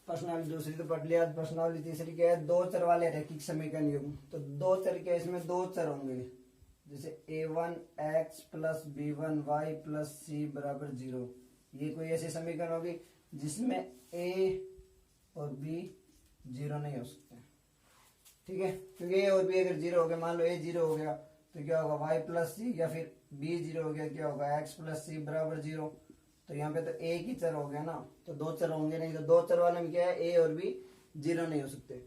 प्रश्नावली दूसरी तो पढ़ लिया। प्रश्नावली तीसरी क्या है, दो चर वाले रैखिक समीकरण युग्म। तो दो चर के इसमें दो चर होंगे, जैसे a1x plus b1y plus c बराबर 0। ये कोई ऐसी समीकरण होगी जिसमें a और b 0 नहीं हो सकते, ठीक है। क्योंकि a और b अगर 0 हो गया, मान लो a 0 हो गया तो क्या होगा y प्लस सी, या फिर b 0 हो गया क्या होगा x प्लस सी बराबर 0। तो यहाँ पे तो एक ही चर हो गया ना, तो दो चर होंगे नहीं। तो दो चर वाले में क्या है, a और b 0 नहीं हो सकते।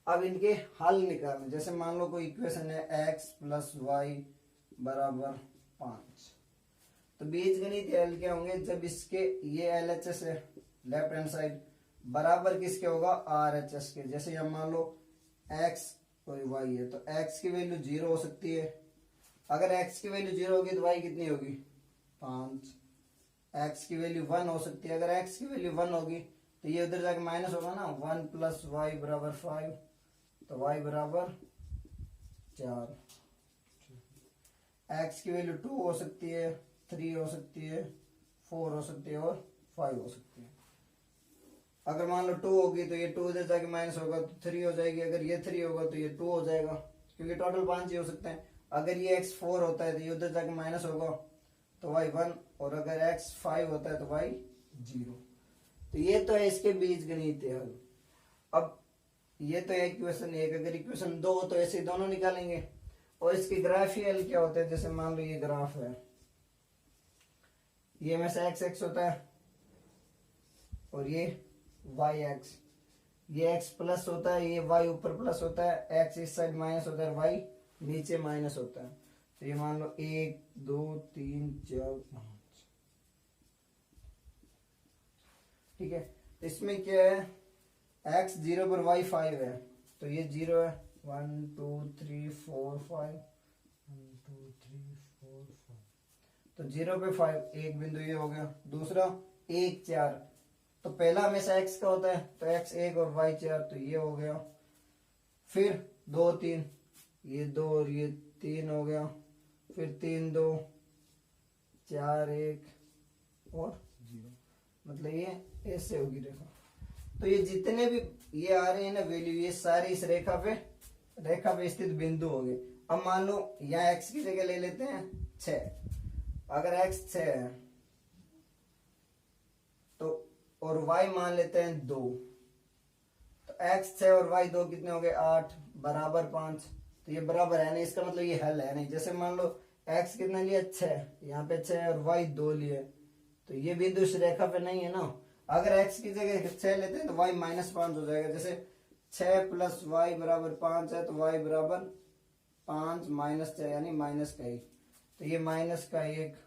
अब इनके हल निकालने, जैसे मान लो कोई इक्वेशन है x प्लस वाई बराबर 5, तो बीजगणित हल क्या होंगे, जब इसके ये LHS है लेफ्ट हैंड साइड बराबर किसके होगा, RHS के। जैसे यहाँ मान लो x और y है, तो x की वैल्यू 0 हो सकती है। अगर x की वैल्यू 0 होगी तो y कितनी होगी, 5। x की वैल्यू 1 हो सकती है। अगर x की वैल्यू 1 होगी तो ये उधर जाके माइनस होगा ना, 1 प्लस वाई बराबर 5, तो y बराबर 4। x की वैल्यू 2 हो सकती है, 3 हो सकती है, 4 हो सकती है और 5 हो सकती है। अगर मान लो 2 होगी तो ये 2 इधर जाके माइनस होगा तो 3 हो जाएगी। अगर ये 3 होगा तो ये 2 हो जाएगा, क्योंकि टोटल 5 ही हो सकते हैं। अगर ये x 4 होता है तो ये उधर जाके माइनस होगा तो y 1, और अगर x 5 होता है तो y 0। तो ये तो है इसके बीजगणित हल। अब ये तो है इक्वेशन 1। अगर इक्वेशन 2 तो ऐसे दोनों निकालेंगे। और इसके ग्राफीय हल क्या होते हैं, जैसे मान लो ये ग्राफ है, ये में से x होता है और ये yx, ये x प्लस होता है, ये y ऊपर प्लस होता है, x इस साइड माइनस होता है, y नीचे माइनस होता है। तो ये मान लो 1 2 3 4 5, ठीक है। इसमें क्या है, x 0 पर y 5 है, तो ये 0 है। 1 2 3 4 5, 1 2 3 4 5, तो 0 पे 5, एक बिंदु ये हो गया। दूसरा 1 4, तो पहला हमेशा x का होता है, तो x 1 और y 4, तो ये हो गया। फिर 2 3, ये 2 और ये 3 हो गया। फिर 3 2 4 1 और 0, मतलब ये ऐसे होगी रेखा। तो ये जितने भी ये आ रहे हैं ना वैल्यू, ये सारे इस रेखा पे स्थित बिंदु होंगे। अब मान लो यहाँ x की जगह ले लेते हैं 6। अगर x 6 है तो, और y मान लेते हैं 2, तो x 6 और y 2 कितने हो गए, 8 बराबर 5। तो ये बराबर है नहीं, इसका मतलब ये हल है नहीं। जैसे मान लो x कितना लिया 6, यहाँ पे 6 और y 2 लिए, तो ये बिंदु इस रेखा पे नहीं है ना। अगर x की जगह 6 लेते हैं तो y -5 हो जाएगा। जैसे 6 प्लस y बराबर 5 है, तो y बराबर 5 माइनस 6 यानी माइनस का 1, तो ये माइनस का 1।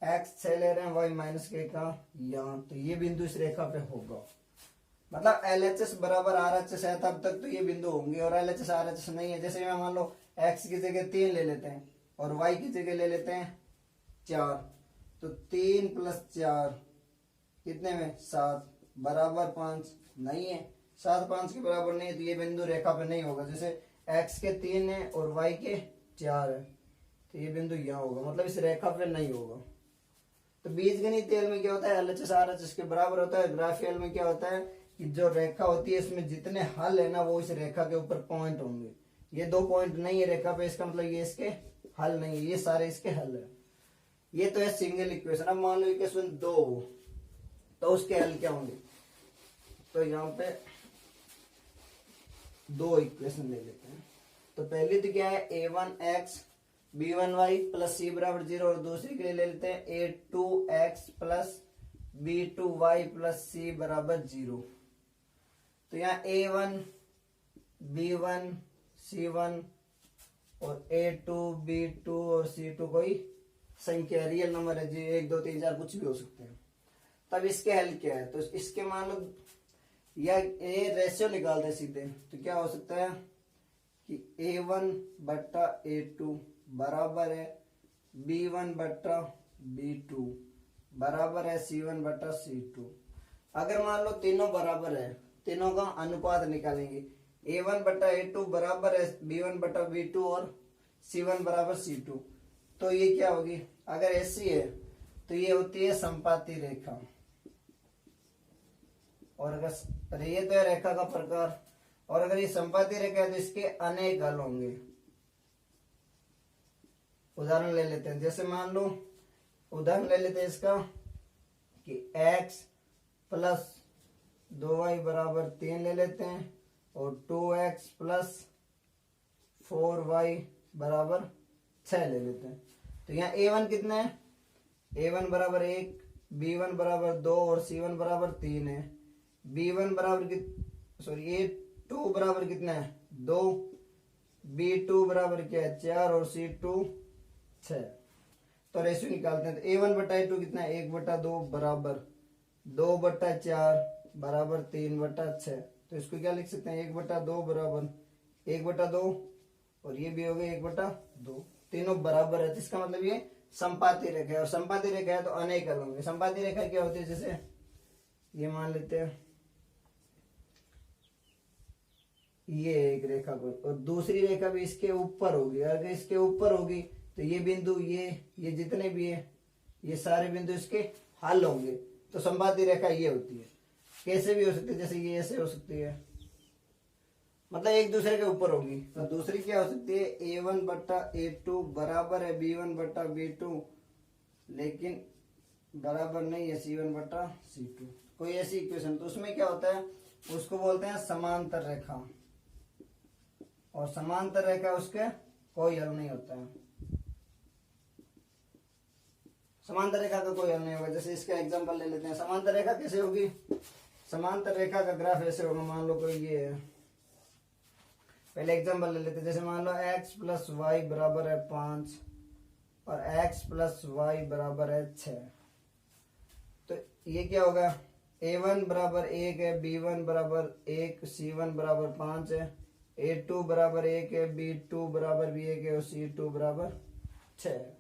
x 6 ले रहे हैं, y माइनस के का यहाँ, तो ये बिंदु इस रेखा पे होगा। मतलब LHS बराबर RHS है तब तक तो ये बिंदु होंगे, और LHS RHS नहीं है। जैसे मैं मान लो x की जगह 3 ले लेते हैं और y की जगह ले लेते हैं 4, तो 3 प्लस 4 कितने में 7 बराबर 5 नहीं है, 7 5 के बराबर नहीं है, तो ये बिंदु रेखा पे नहीं होगा। जैसे x के 3 है और y के 4 है, तो ये बिंदु यहाँ होगा, मतलब इस रेखा पे नहीं होगा। तो बीजगणित हल में क्या होता है, LHS RHS के बराबर होता है। ग्राफीय हल में क्या होता है कि जो रेखा होती है इसमें जितने हल है ना वो इस रेखा के ऊपर पॉइंट होंगे। ये 2 पॉइंट नहीं है रेखा पे, इसका मतलब ये इसके हल नहीं है, ये सारे इसके हल है। ये तो है सिंगल इक्वेशन। अब मान लो इक्वेशन 2, तो उसके हल क्या होंगे, तो यहाँ पे 2 इक्वेशन ले लेते हैं। तो पहली तो क्या है, a1x b1y प्लस c बराबर 0, और दूसरी के लिए ले लेते हैं a2x plus b2y plus c बराबर 0। तो यहाँ a1 b1 c1 और a2 b2 और c2 कोई संख्या रियल नंबर है जी, 1 2 3 4 कुछ भी हो सकते हैं। तब इसके हल क्या है, तो इसके मान लो या ए रेशियो निकालते सीधे, तो क्या हो सकता है कि a1 बट्टा a2 बराबर है b1 बट्टा b2 बराबर है c1 बट्टा c2। अगर मान लो तीनों बराबर है, तीनों का अनुपात निकालेंगे, a1 बट्टा a2 बराबर है b1 बट्टा b2 और c1 बराबर c2। तो ये क्या होगी, अगर ऐसी है तो ये होती है संपाती रेखा। और अगर ये तो है रेखा का प्रकार, और अगर ये संपाती रेखा है तो इसके अनेक हल होंगे। उदाहरण ले लेते हैं, जैसे मान लो उदाहरण ले लेते हैं इसका कि x प्लस 2y बराबर 3 ले लेते हैं और 2x प्लस 4y बराबर 6 ले लेते हैं। तो यहाँ a1 कितना है, a1 बराबर 1, b1 बराबर 2 और c1 बराबर 3 है। b1 बराबर a2 बराबर कितना है 2, b2 बराबर क्या है 4 और c2 6। तो रेशियो निकालते हैं, तो a1 बटा a2 कितना है 1 बटा 2 बराबर 2 बटा 4 बराबर 3 बटा 6। तो इसको क्या लिख सकते हैं 1 बटा 2 बराबर 1 बटा 2 और ये भी हो गया 1 बटा 2, तीनों बराबर है। तो इसका मतलब ये संपाती रेखा है, और संपाती रेखा है तो अनेक हल होंगे। संपाती रेखा क्या होती है, जैसे ये मान लेते हैं ये एक रेखा को, और दूसरी रेखा भी इसके ऊपर होगी। अगर इसके ऊपर होगी तो ये बिंदु ये जितने भी है ये सारे बिंदु इसके हल होंगे। तो संपाती रेखा ये होती है। कैसे भी हो सकती है, जैसे ये ऐसे हो सकती है, मतलब एक दूसरे के ऊपर होगी। तो दूसरी क्या हो सकती है a1 बट्टा a2 बराबर है b1 बट्टा b2, लेकिन बराबर नहीं है c1 बट्टा c2। कोई ऐसी इक्वेशन, तो उसमें क्या होता है उसको बोलते हैं समांतर रेखा, और समांतर रेखा उसके कोई हल नहीं होता है। समांतर रेखा का कोई हल नहीं होगा। जैसे इसका एग्जांपल ले लेते हैं, समांतर रेखा कैसे होगी, समांतर रेखा का ग्राफ ऐसे होगा। मान लो कोई ये है, पहले एग्जांपल ले लेते हैं, जैसे मान लो x प्लस वाई बराबर है 5 और x प्लस वाई बराबर है 6। तो ये क्या होगा, a1 बराबर 1 है, b1 बराबर 1, c1 बराबर 5 है, a2 बराबर 1 है, b2 बराबर भी 1 है और c2 बराबर 6 है।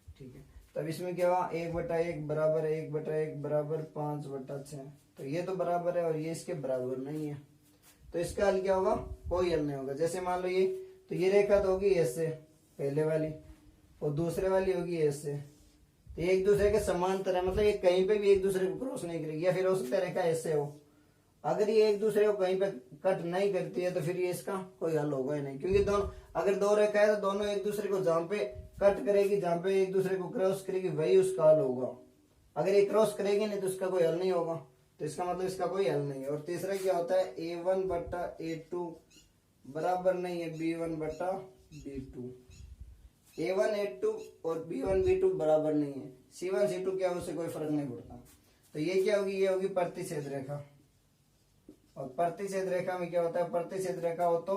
ठीक है, तब इसमें क्या हुआ 1 बटा 1 बराबर 1 बटा 1 बराबर 5 बटा 6। तो ये तो बराबर है और ये इसके बराबर नहीं है, तो इसका हल क्या होगा, कोई हल नहीं होगा। जैसे मान लो ये, तो ये रेखा तो होगी ऐसे पहले वाली, और दूसरे वाली होगी ऐसे, तो ये एक दूसरे के समांतर है, मतलब ये कहीं पे भी एक दूसरे को क्रॉस नहीं करेगी। या फिर हो सकता है रेखा ऐसे हो, अगर ये एक दूसरे को कहीं पे कट नहीं करती है तो फिर ये इसका कोई हल होगा ही नहीं, क्योंकि दोनों अगर दो रेखा है तो दोनों एक दूसरे को जहाँ पे कट करेगी, जहाँ पे एक दूसरे को क्रॉस करेगी वही उसका हल होगा। अगर ये क्रॉस करेगी नहीं तो उसका कोई हल नहीं होगा, तो इसका मतलब इसका कोई हल नहीं है। और तीसरा क्या होता है a1 बट्टा a2 बराबर नहीं है b1 बट्टा b2, a1 a2 और b1 b2 बराबर नहीं है, c1 c2 क्या उससे कोई फर्क नहीं पड़ता। तो ये क्या होगी, ये होगी प्रतिच्छेद रेखा। और प्रतिच्छेद रेखा में क्या होता है, प्रतिच्छेद रेखा हो तो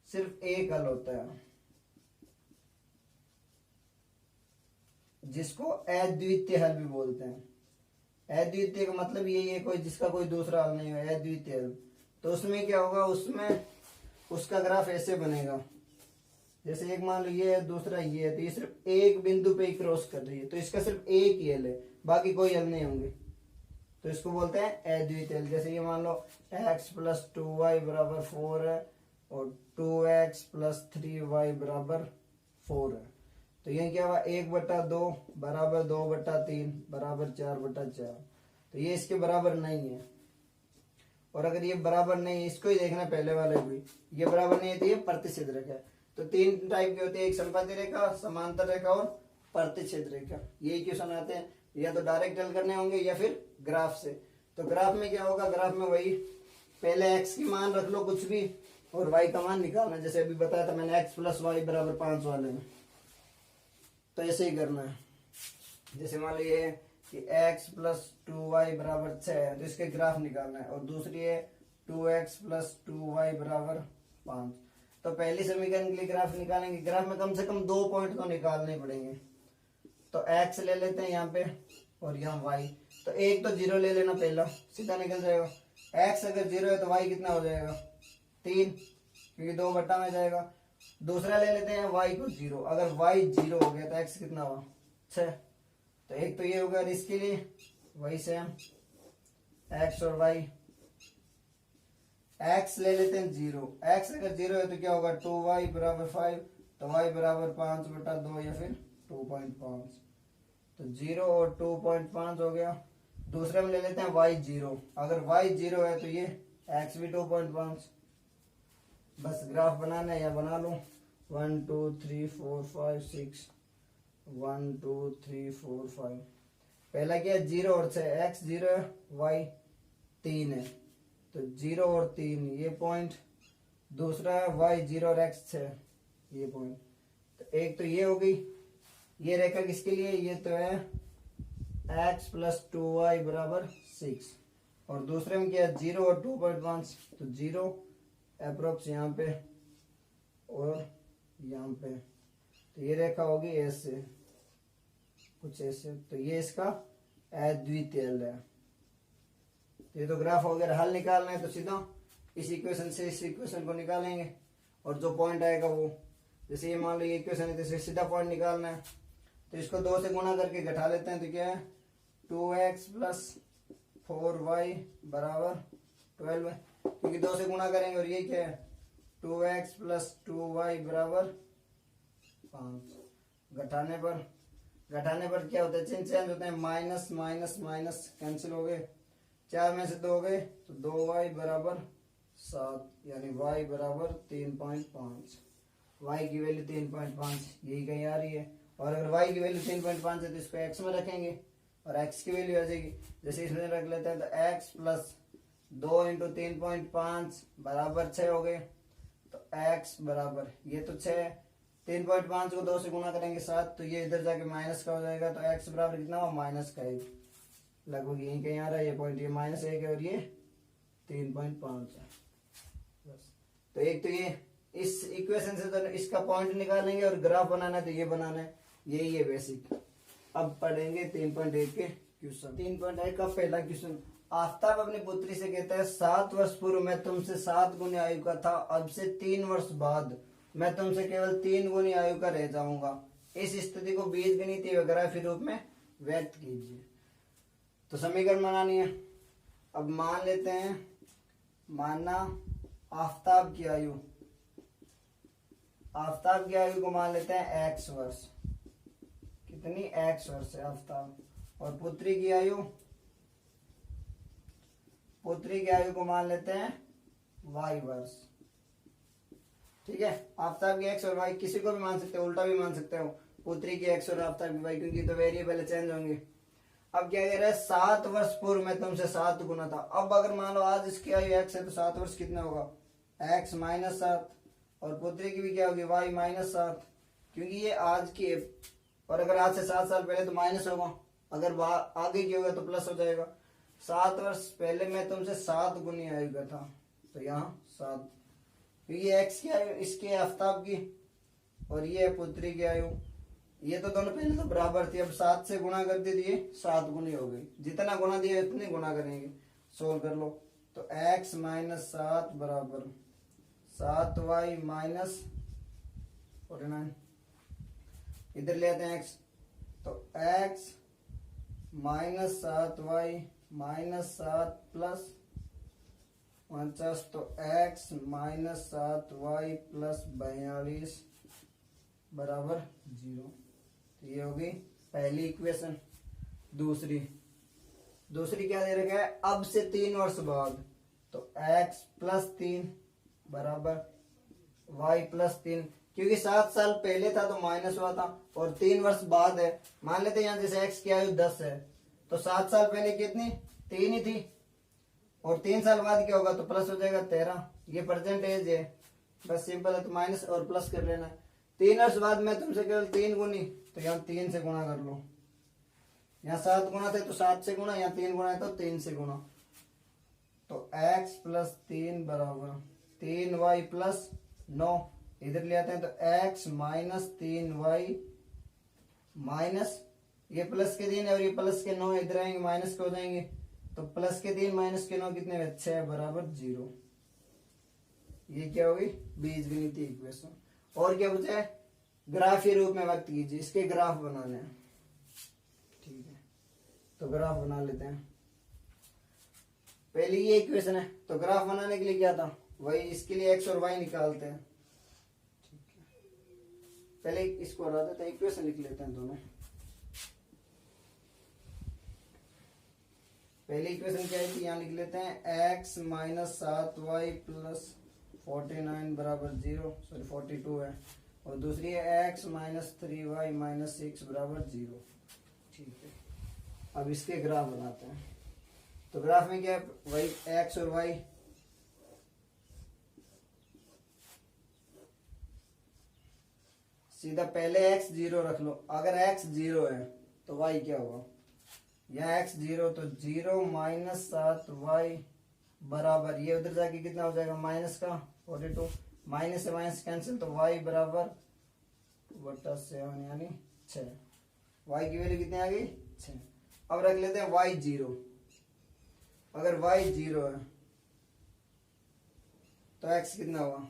सिर्फ एक हल होता है, जिसको अद्वितीय हल भी बोलते हैं। अद्वितीय का मतलब ये है कोई जिसका कोई दूसरा हल नहीं है, अद्वितीय हल। तो उसमें क्या होगा, उसमें उसका ग्राफ ऐसे बनेगा, जैसे एक मान लो ये है, दूसरा ये है, तो ये सिर्फ एक बिंदु पे ही क्रॉस कर रही है, तो इसका सिर्फ एक ही हल है, बाकी कोई हल नहीं होंगे। तो इसको बोलते हैं अद्वितीय हल। जैसे ये मान लो x प्लस 2y बराबर 4 है और 2x प्लस 3y बराबर 4 है। तो ये क्या हुआ 1 बटा 2 बराबर 2 बटा 3 बराबर 4 बटा 4। तो ये इसके बराबर नहीं है, और अगर ये बराबर नहीं है, इसको ही देखना पहले वाले भी, ये बराबर नहीं है तो ये प्रतिच्छेद रेखा है। तो तीन टाइप के होते हैं, एक संपाती रेखा, समांतर रेखा और प्रतिच्छेद रेखा। यही क्वेश्चन आते हैं, या तो डायरेक्ट हल करने होंगे या फिर ग्राफ से। तो ग्राफ में क्या होगा, ग्राफ में वही पहले x की मान रख लो कुछ भी और y का मान निकालना, जैसे अभी बताया था मैंने x प्लस वाई बराबर 5 वाले में। तो ऐसे ही करना है। जैसे मान लो ये कि x प्लस 2y बराबर 6 है, तो इसके ग्राफ निकालना है। और दूसरी है 2x प्लस 2y बराबर 5। तो पहली समीकरण के लिए ग्राफ निकालेंगे, ग्राफ में कम से कम 2 पॉइंट तो निकालने पड़ेंगे। तो x ले लेते हैं यहाँ पे और यहाँ y, तो एक तो 0 ले लेना, पहला सीधा निकल जाएगा। x अगर 0 है तो y कितना हो जाएगा 3, क्योंकि 2 बट्टा में जाएगा। दूसरा ले लेते हैं y को 0, अगर y 0 हो गया तो x कितना हुआ 6। तो एक तो ये होगा, इसके लिए वही सेम x और y। x ले लेते हैं 0, x अगर 0 है तो क्या होगा 2y बराबर 5, तो y बराबर 5 बटा 2 या फिर 2.5। तो 0 और 2.5 हो गया, दूसरे में ले लेते हैं y 0। अगर y 0 है तो ये x भी 2.5। बस ग्राफ बनाना है या बना लो। 1 2 3 4 5 6 1 2 3 4 5। पहला क्या है 0 और 6, x 0 है y 3 है तो 0 और 3 ये पॉइंट। दूसरा है y 0 और x 6 ये पॉइंट। तो एक तो ये हो गई। ये रेखा किसके लिए, ये तो है x प्लस 2y बराबर 6। और दूसरे में क्या है 0 और 2.5 तो 0 अप्रोक्स यहाँ पे और यहाँ पे। तो ये रेखा होगी ऐसे, कुछ ऐसे। तो ये इसका अद्वितीय है। ये तो ग्राफ वगैरह हल निकालना है तो सीधा इस इक्वेशन से इस इक्वेशन को निकालेंगे और जो पॉइंट आएगा वो, जैसे ये मान लो ये इक्वेशन है तो इसे सीधा पॉइंट निकालना है। तो इसको 2 से गुणा करके घटा लेते हैं तो क्या है 2x प्लस 4y बराबर 12 है, क्योंकि 2 से गुणा करेंगे। और ये क्या है 2x प्लस 2y बराबर 5। घटाने पर क्या होता है, चिन्ह चेंज होते हैं, माइनस माइनस माइनस कैंसिल हो गए। 4 में से 2 गए तो 2y बराबर 7, यानी y बराबर 3.5। y की वैल्यू 3.5 यही कहीं आ रही है। और अगर y की वैल्यू 3.5 है तो इसको x में रखेंगे और x की वैल्यू आ जाएगी। जैसे इसमें रख लेते हैं तो x प्लस 2 इंटू 3.5 बराबर 6 हो गए। तो x बराबर ये तो 6, 3.5 को 2 से गुणा करेंगे 7, तो ये इधर जाके माइनस का हो जाएगा। तो x बराबर कितना हुआ -1, लगभग यहीं कहीं आ रहा है ये पॉइंट। ये -1 है और ये 3.5 है। बस तो एक तो ये इस इक्वेशन से तो इसका पॉइंट निकालेंगे और ग्राफ बनाना है तो ये बनाना है, यही है बेसिक। अब पढ़ेंगे 3.1 के क्वेश्चन। 3.1 का पहला क्वेश्चन, आफ्ताब अपनी पुत्री से कहता है 7 वर्ष पूर्व मैं तुमसे 7 गुनी आयु का था, अब से 3 वर्ष बाद मैं तुमसे केवल 3 गुनी आयु का रह जाऊंगा। इस स्थिति को बीजगणितीय व ग्राफीय रूप में व्यक्त कीजिए। तो समीकरण बनानी है। अब मान लेते हैं, मानना आफ्ताब की आयु को मान लेते हैं x वर्ष। कितनी x वर्ष है आफ्ताब। और पुत्री की आयु को मान लेते हैं y वर्ष। ठीक है, आफ्ताब की x और y किसी को भी मान सकते हो, उल्टा भी मान सकते हो, पुत्री की x और आफ्ताब की y, क्योंकि तो वेरिएबल चेंज होंगे। अब क्या कह रहा है 7 वर्ष पूर्व में तुमसे 7 गुना था। अब अगर मान लो आज इसकी आयु x है तो 7 वर्ष कितना होगा x माइनस 7, और पुत्री की भी क्या होगी y माइनस 7, क्योंकि ये आज की है। और अगर आज से 7 साल पहले तो माइनस होगा, अगर आगे की होगा तो प्लस हो जाएगा। 7 वर्ष पहले मैं तुमसे 7 गुनी आयु का था, तो यहाँ 7, क्योंकि x की आयु इसके आफ्ताब की और ये पुत्री की आयु, ये तो दोनों पहले तो बराबर थी। अब 7 से गुणा कर दी, ये 7 गुनी हो गई। जितना गुणा दिया उतने गुणा करेंगे। सोल्व कर लो तो x माइनस 7 बराबर 7y माइनस 49। इधर ले आते हैं x, तो x minus 7y minus 7 plus 49, तो x माइनस 7y प्लस 42 बराबर 0। तो ये होगी पहली इक्वेशन। दूसरी क्या दे रखा है, अब से 3 वर्ष बाद, तो x प्लस 3 बराबर y प्लस 3, क्योंकि 7 साल पहले था तो माइनस हुआ था और 3 वर्ष बाद है। मान लेते हैं यहाँ जैसे x की आयु 10 है तो 7 साल पहले कितनी 3 ही थी, और 3 साल बाद क्या होगा तो प्लस हो जाएगा 13। ये प्रेजेंट एज है, बस सिंपल है, तो माइनस और प्लस कर लेना। 3 वर्ष बाद में तुमसे केवल 3 गुनी, तो यहाँ 3 से गुणा कर लो। यहाँ 7 गुना थे तो 7 से गुणा, यहाँ 3 गुना है तो 3 से गुणा। तो x प्लस 3 बराबर 3y प्लस 9। इधर ले आते हैं तो x माइनस 3y माइनस, ये प्लस के 3 है और ये प्लस के 9 इधर आएंगे माइनस के हो जाएंगे। तो प्लस के 3 माइनस के 9 कितने में 6 बराबर 0। ये क्या होगी बीजगणितीय इक्वेशन। और क्या बचा है, ग्राफीय रूप में व्यक्त कीजिए। इसके ग्राफ बनाने हैं। ठीक है, तो ग्राफ बना लेते हैं। पहले ये इक्वेशन है, तो ग्राफ बनाने के लिए क्या था वही, इसके लिए x और y निकालते हैं। ठीक है, पहले इसको हटा देते हैं, इक्वेशन लिख लेते हैं दोनों। पहली इक्वेशन क्या है, यहाँ लिख लेते हैं x माइनस 7y प्लस 49 बराबर 0, सॉरी 42 है, और दूसरी है x माइनस 3y माइनस 6 बराबर 0। ठीक है, अब इसके ग्राफ बनाते हैं। तो ग्राफ में क्या है, वही x और y, सीधा पहले x 0 रख लो। अगर x 0 है तो y क्या होगा, यहाँ x 0 तो 0 माइनस 7y बराबर, ये उधर जाके कितना हो जाएगा माइनस का 42, माइनस से माइनस कैंसिल, तो y बराबर बटा 7 यानी 6। y की वैल्यू कितनी आ गई 6। अब रख लेते हैं y 0। अगर y 0 है तो x कितना होगा,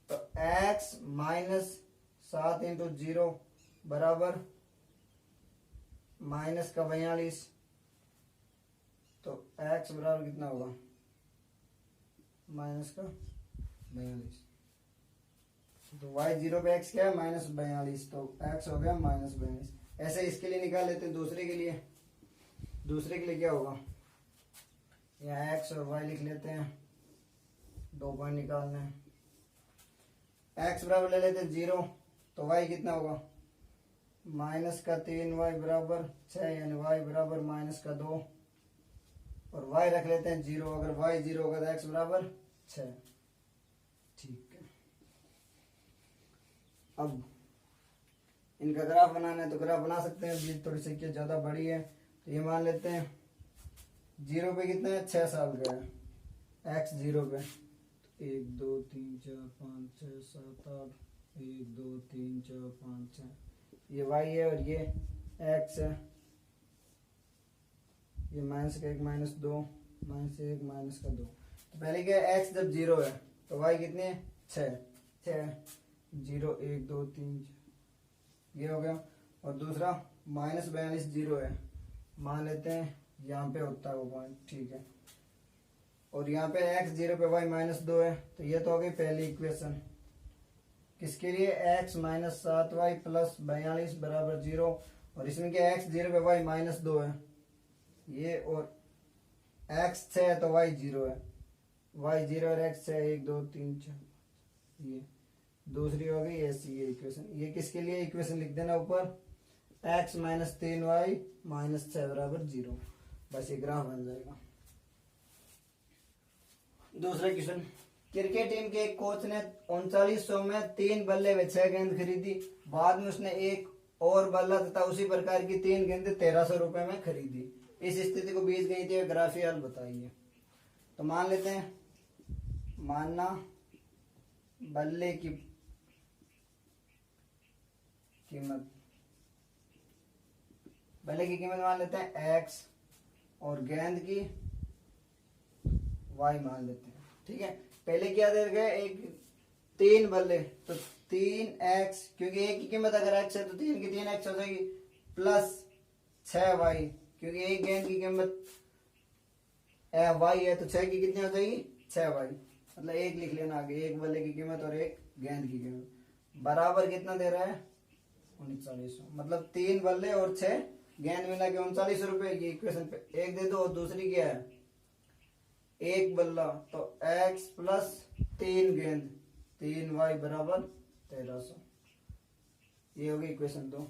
तो x माइनस 7 इंटू 0 बराबर माइनस का 42, तो x बराबर कितना होगा माइनस का 42। तो y 0 पे x क्या है माइनस 42, तो x हो गया माइनस 42। ऐसे इसके लिए निकाल लेते हैं। दूसरे के लिए, दूसरे के लिए क्या होगा, यहाँ x और y लिख लेते हैं, 2 पॉइंट निकालने हैं। x बराबर ले लेते हैं 0, तो y कितना होगा माइनस का 3y बराबर 6, यानी y बराबर माइनस का 2, और y रख लेते हैं 0। अगर y 0 होगा तो x बराबर 6। ठीक है, अब इनका ग्राफ बनाना है तो ग्राफ बना सकते हैं। बीच थोड़ी सी ज्यादा बड़ी है तो ये मान लेते हैं 0 पे कितना है 6 साल का है, x 0 पे 1 2 3 4 5 6 7 8, 1 2 3 4 5 6, ये y है और ये x है, ये माइनस का 1 माइनस 2 माइनस 1 माइनस का 2। तो पहले क्या है x जब 0 है तो y कितने 6 0 1 2 3 ये हो गया, और दूसरा माइनस 42 0 है, मान लेते हैं यहाँ पे होता है वो पॉइंट। ठीक है, और यहाँ पे x 0 पे y माइनस 2 है, तो ये तो हो गई पहली इक्वेशन। किसके लिए, x माइनस 7y प्लस 42 बराबर 0, और इसमें क्या x 0 पे y माइनस 2 है ये, और x 6 है तो y 0 है, y 0 और x 6 1 2 3 4, ये दूसरी हो गई ऐसी ये इक्वेशन। ये किसके लिए इक्वेशन लिख देना ऊपर, x माइनस 3y माइनस 6 बराबर 0, बस ये ग्राफ बन जाएगा। दूसरा क्वेश्चन, क्रिकेट टीम के एक कोच ने 3900 में 3 बल्ले व 6 गेंद खरीदी, बाद में उसने एक और बल्ला तथा उसी प्रकार की 3 गेंद 1300 रुपए में खरीदी। इस स्थिति को बीज गई थी, ग्राफिक हल बताइए। तो मान लेते हैं, मानना बल्ले की कीमत, बल्ले की कीमत मान लेते हैं x और गेंद की y मान लेते हैं। ठीक है, पहले क्या दे गए, एक 3 बल्ले, तो 3x, क्योंकि एक की कीमत अगर x है तो 3 की 3x हो जाएगी, प्लस 6y, क्योंकि एक गेंद की कीमत y है तो 6 की कितनी हो जाएगी 6y, मतलब एक लिख लेना आगे, एक बल्ले की कीमत और एक गेंद की कीमत, बराबर कितना दे रहा है 3900, मतलब 3 बल्ले और 6 गेंद मिला के 3900 रुपए की इक्वेशन पे एक दे दो, और दूसरी क्या है एक बल्ला, तो x प्लस 3 गेंद 3y बराबर 1300, ये होगी इक्वेशन 2।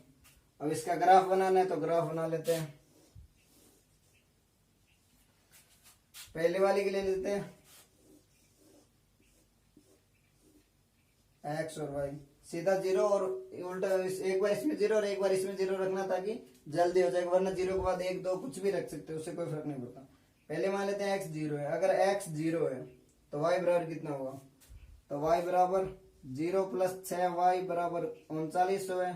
अब इसका ग्राफ बनाना है तो ग्राफ बना लेते हैं। पहले वाले के लिए लेते हैं x और y, सीधा 0 और उल्टा, एक बार इसमें 0 और एक बार इसमें 0 रखना ताकि जल्दी हो जाएगा, वरना 0 के बाद 1 2 कुछ भी रख सकते हो, उससे कोई फर्क नहीं पड़ता। पहले मान लेते हैं x 0 है, अगर x 0 है तो y बराबर कितना होगा, तो y बराबर 0 प्लस 6y बराबर 3900 है,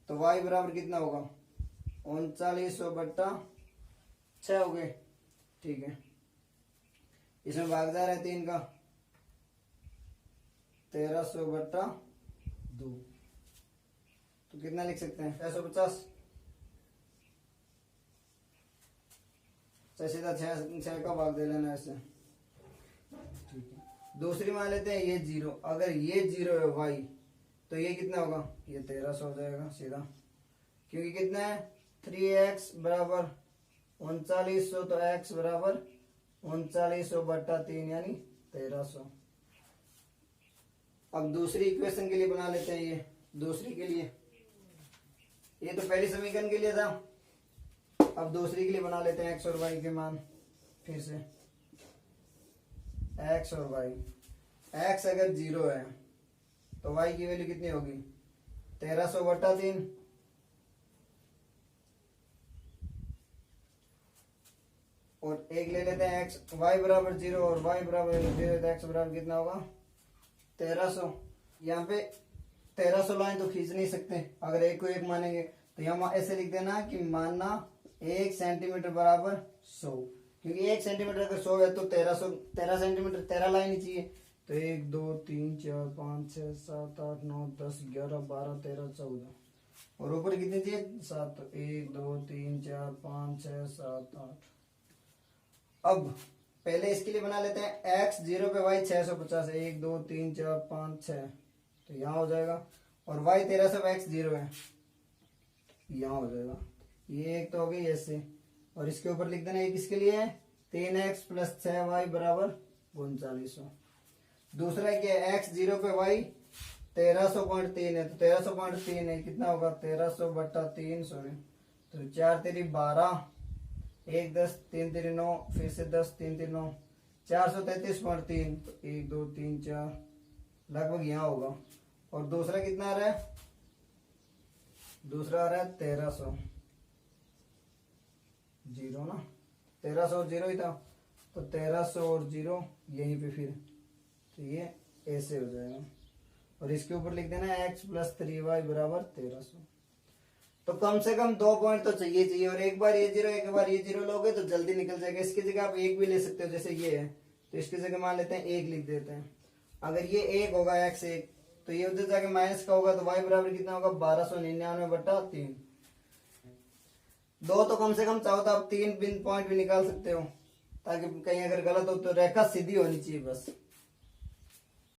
तो y बराबर कितना होगा 3900 बट्टा 6 हो गए। ठीक है, इसमें भागदार है 3 का, 1300 बट्टा 2, तो कितना लिख सकते हैं 650, सीधा 6 का भाग दे लेना ऐसे। ठीक है, दूसरी मान लेते हैं ये 0, अगर ये 0 है y तो ये कितना होगा, ये 1300 हो जाएगा सीधा, क्योंकि कितना है 3x बराबर 3900 तो x बराबर 3900/3 यानी 1300। अब दूसरी इक्वेशन के लिए बना लेते हैं, ये दूसरी के लिए, ये तो पहली समीकरण के लिए था, अब दूसरी के लिए बना लेते हैं x और y के मान। फिर से x और y, x अगर 0 है तो y की वैल्यू कितनी होगी 1300/3, और एक ले लेते हैं x, y बराबर 0 और y बराबर 0, तो x बराबर कितना होगा 1300। यहाँ पे 1300 लाइन तो खींच नहीं सकते, अगर एक को एक मानेंगे तो यहाँ ऐसे लिख देना कि मानना 1 सेंटीमीटर बराबर 100, क्योंकि 1 सेंटीमीटर अगर 100 है तो 13 सेंटीमीटर 13 लाइन ही चाहिए। तो 1 2 3 4 5 6 7 8 9 10 11 12 13 14, और ऊपर कितनी चाहिए 7, तो 1 2 3 4 5 6 7 8। अब पहले इसके लिए बना लेते हैं x 0 पे y 650 है, 1 2 3 4 5 6, तो यहाँ हो जाएगा, और y 1300 पे x 0 है, यहाँ हो जाएगा। ये एक तो हो गई ऐसे, और इसके ऊपर लिख देना ये किसके लिए है 3x + 6y बराबर 3900। दूसरा क्या है x 0 पे y 1300.3 है, तो 1300.3 है कितना होगा 1300/3, सॉरी, तो 4 तेरी 12, 1 10 3 तेरी 9, फिर से 10 3 तेरी 9, 433.3, तो 1 2 3 4 लगभग यहाँ होगा। और दूसरा कितना आ रहा है, दूसरा आ रहा है 1300, 0 ना, 1300 और 0 ही था, तो 1300 और 0 यहीं पे फिर, तो ये ऐसे हो जाएगा, और इसके ऊपर लिख देना x + 3y बराबर 1300। तो कम से कम 2 पॉइंट तो चाहिए, और एक बार ये 0 एक बार ये 0 लोगे तो जल्दी निकल जाएगा। इसकी जगह आप 1 भी ले सकते हो, जैसे ये है तो इसकी जगह मान लेते हैं 1 लिख देते हैं। अगर ये 1 होगा x 1, तो ये उधर जाके माइनस का होगा, तो y बराबर कितना होगा 1299/3। 2 तो कम से कम चाहो तो आप 3 पॉइंट भी निकाल सकते हो, ताकि कहीं अगर गलत हो तो रेखा सीधी होनी चाहिए बस।